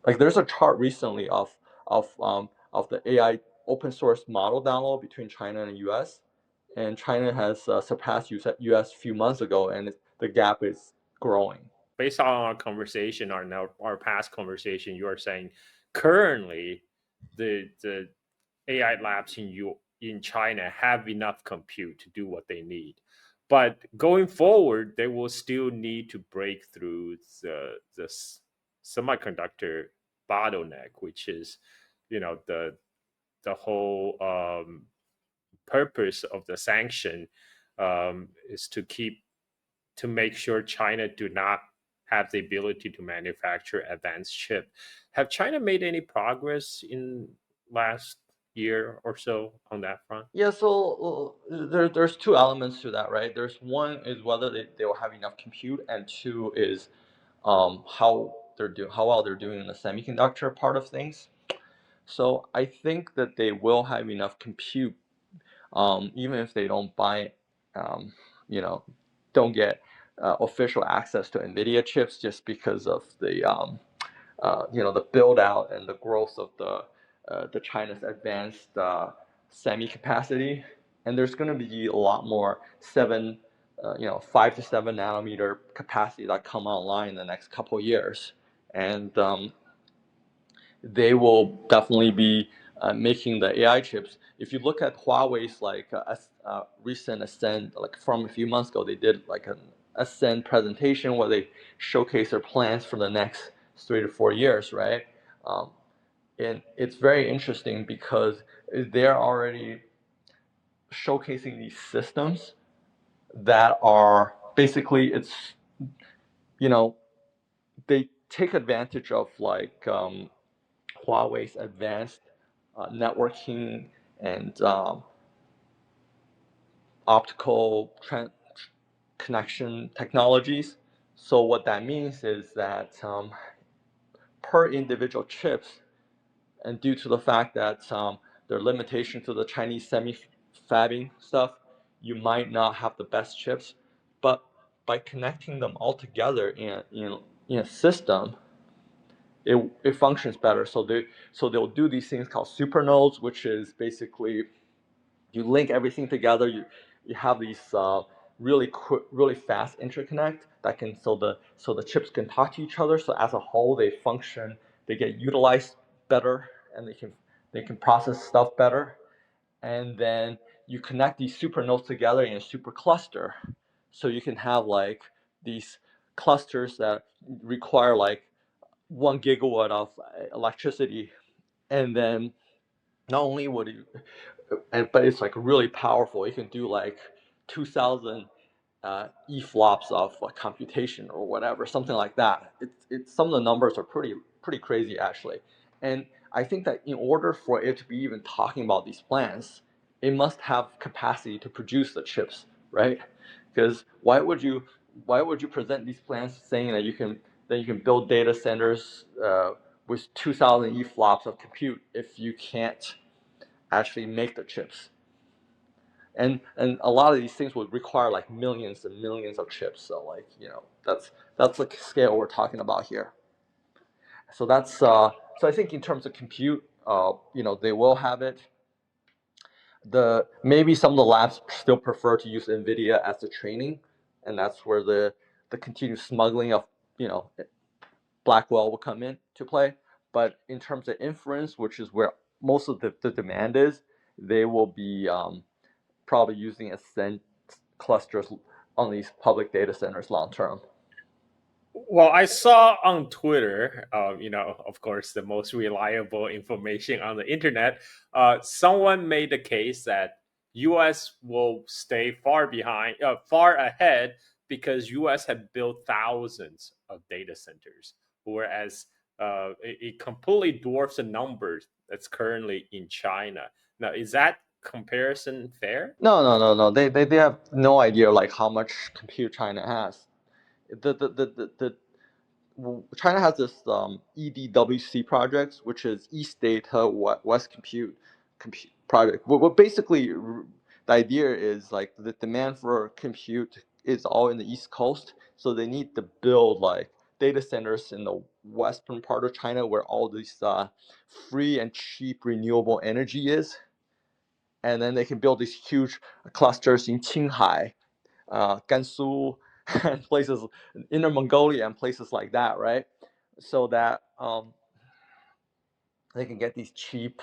like there's a chart recently of the AI open source model download between China and the U.S. And China has surpassed U.S. a few months ago, and the gap is growing. Based on our conversation, our past conversation, you are saying currently the AI labs in China have enough compute to do what they need. But going forward, they will still need to break through the semiconductor bottleneck, which is, the whole purpose of the sanction, is to make sure China do not have the ability to manufacture advanced chip. Have China made any progress in last year or so on that front? Yeah, so there's two elements to that, right? There's one is whether they will have enough compute, and two is how well they're doing in the semiconductor part of things. So I think that they will have enough compute, even if they don't buy, um, you know, don't get official access to Nvidia chips, just because of the build out and the growth of the China's advanced semi capacity. And there's going to be a lot more 5 to 7 nanometer capacity that come online in the next couple of years. And they will definitely be making the AI chips. If you look at Huawei's recent Ascend, like from a few months ago, they did like an Ascend presentation where they showcase their plans for the next 3 to 4 years, right? Um, and it's very interesting because they're already showcasing these systems that are basically you know they take advantage of Huawei's advanced networking and optical connection technologies. So what that means is that per individual chips, and due to the fact that there are limitations to the Chinese semi-fabbing stuff, you might not have the best chips. But by connecting them all together in a system, it functions better. So they'll do these things called supernodes, which is basically you link everything together. You have these really quick, really fast interconnect that can so the chips can talk to each other. So as a whole, they function, they get utilized better, and they can process stuff better. And then you connect these supernodes together in a supercluster, so you can have like these clusters that require like 1 gigawatt of electricity, and then not only would you, but it's like really powerful. You can do like 2,000 EFLOPS of computation or whatever, something like that. It's some of the numbers are pretty crazy actually, and I think that in order for it to be even talking about these plans, it must have capacity to produce the chips, right? Because why would you present these plans saying that you can build data centers with 2,000 EFLOPS of compute if you can't actually make the chips? And a lot of these things would require like millions and millions of chips. So that's the scale we're talking about here. So so I think in terms of compute, they will have it. Maybe some of the labs still prefer to use Nvidia as the training, and that's where the continued smuggling of you know Blackwell will come in to play. But in terms of inference, which is where most of the demand is, they will be probably using Ascend clusters on these public data centers long term. Well, I saw on Twitter, of course, the most reliable information on the internet. Someone made the case that U.S. will stay far behind, far ahead, because U.S. had built thousands of data centers, whereas it completely dwarfs the numbers that's currently in China. Now, is that comparison fair? No, no, no, no. They have no idea like how much compute China has. China has this EDWC project, which is East Data West compute project. What basically the idea is like the demand for compute is all in the East Coast, so they need to build like data centers in the western part of China where all this free and cheap renewable energy is. And then they can build these huge clusters in Qinghai, Gansu, and places, Inner Mongolia and places like that, right? So that they can get these cheap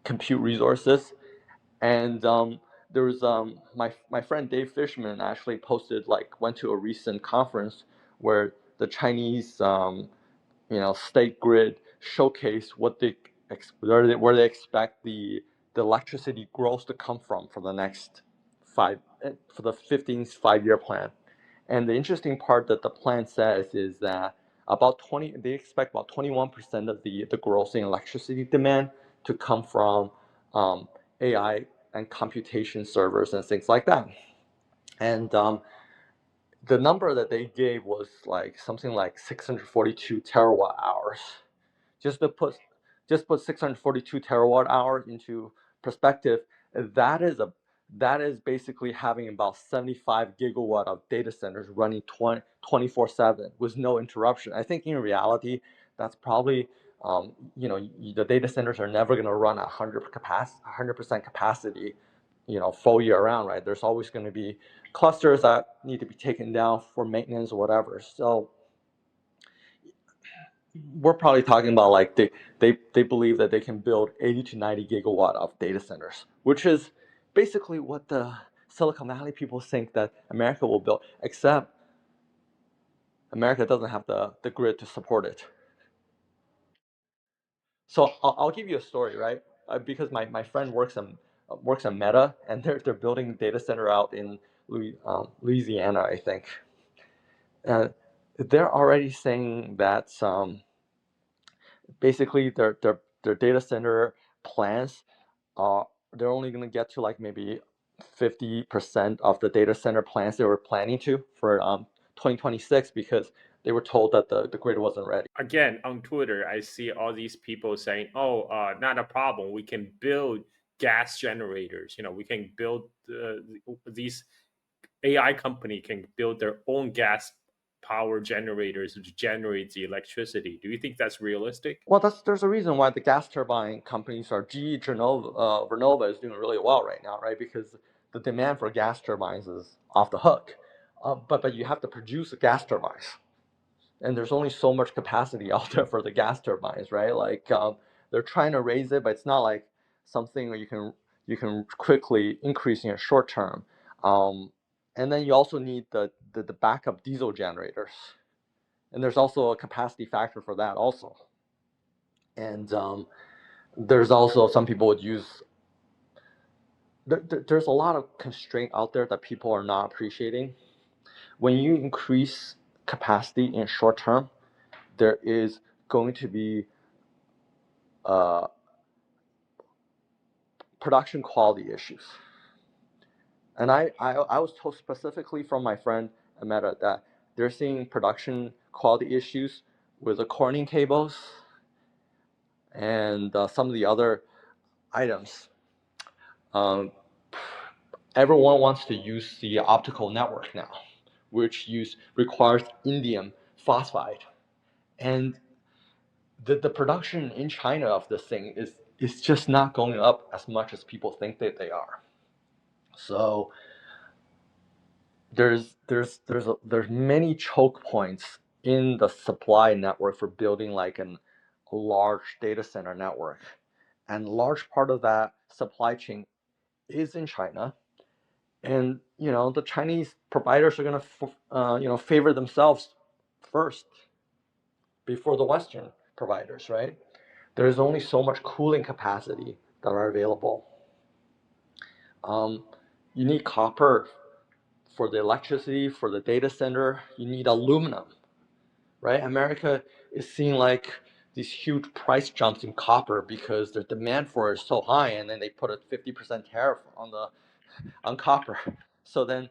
compute resources. And there was my friend Dave Fishman actually posted, like, went to a recent conference where the Chinese state grid showcase where they expect the electricity growth to come from for the next for the 15th 5-year plan. And the interesting part that the plan says is that they expect about 21% of the growth in electricity demand to come from AI and computation servers and things like that. And the number that they gave was like something like 642 terawatt hours. Just to put 642 terawatt hours into perspective, that is basically having about 75 gigawatt of data centers running 24/7 with no interruption. I think in reality, that's probably the data centers are never going to run 100% capacity, full year round, right? There's always going to be clusters that need to be taken down for maintenance or whatever. So we're probably talking about, like, they believe that they can build 80 to 90 gigawatt of data centers, which is basically what the Silicon Valley people think that America will build, except America doesn't have the grid to support it. So I'll give you a story, right? Because my friend works on Meta, and they're building a data center out in Louisiana, I think. They're already saying that basically their data center plans they're only going to get to like maybe 50% of the data center plans they were planning to for 2026 because they were told that the grid wasn't ready. Again, on Twitter, I see all these people saying, "Oh, not a problem. We can build gas generators. We can build these AI company can build their own gas power generators to generate the electricity." Do you think that's realistic? Well, there's a reason why the gas turbine companies are GE, Vernova is doing really well right now, right? Because the demand for gas turbines is off the hook. But you have to produce gas turbines, and there's only so much capacity out there for the gas turbines, right? Like they're trying to raise it, but it's not like something where you can quickly increase in a short term. And then you also need the backup diesel generators, and there's also a capacity factor for that also. And there's also some people would use. There's a lot of constraint out there that people are not appreciating. When you increase capacity in short term, there is going to be production quality issues. And I was told specifically from my friend at Meta that they're seeing production quality issues with the Corning cables and some of the other items. Everyone wants to use the optical network now, which requires indium phosphide. And the production in China of this thing is just not going up as much as people think that they are. So there's many choke points in the supply network for building like a large data center network, and a large part of that supply chain is in China. And the Chinese providers are going to favor themselves first before the Western providers, right? There's only so much cooling capacity that are available. You need copper for the electricity, for the data center. You need aluminum, right? America is seeing like these huge price jumps in copper because the demand for it is so high, and then they put a 50% tariff on copper. So then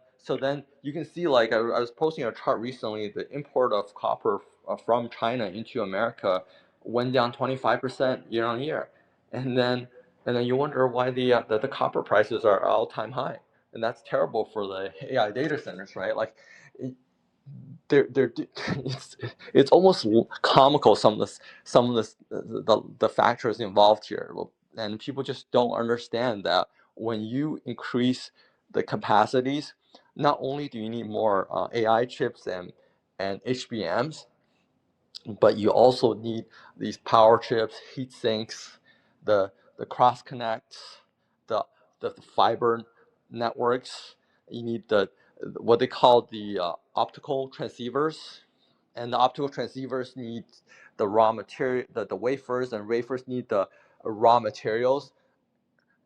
you can see, like, I was posting a chart recently. The import of copper from China into America went down 25% year on year, and then you wonder why the copper prices are all time high, and that's terrible for the AI data centers, right? Like they're it's almost comical, some of the factors involved here, and people just don't understand that when you increase the capacities, not only do you need more AI chips and HBMs, but you also need these power chips, heat sinks, the cross connects, the the fiber networks. You need what they call the optical transceivers, and the optical transceivers need the raw material, the wafers, and wafers need the raw materials,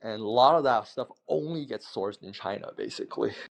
and a lot of that stuff only gets sourced in China, basically.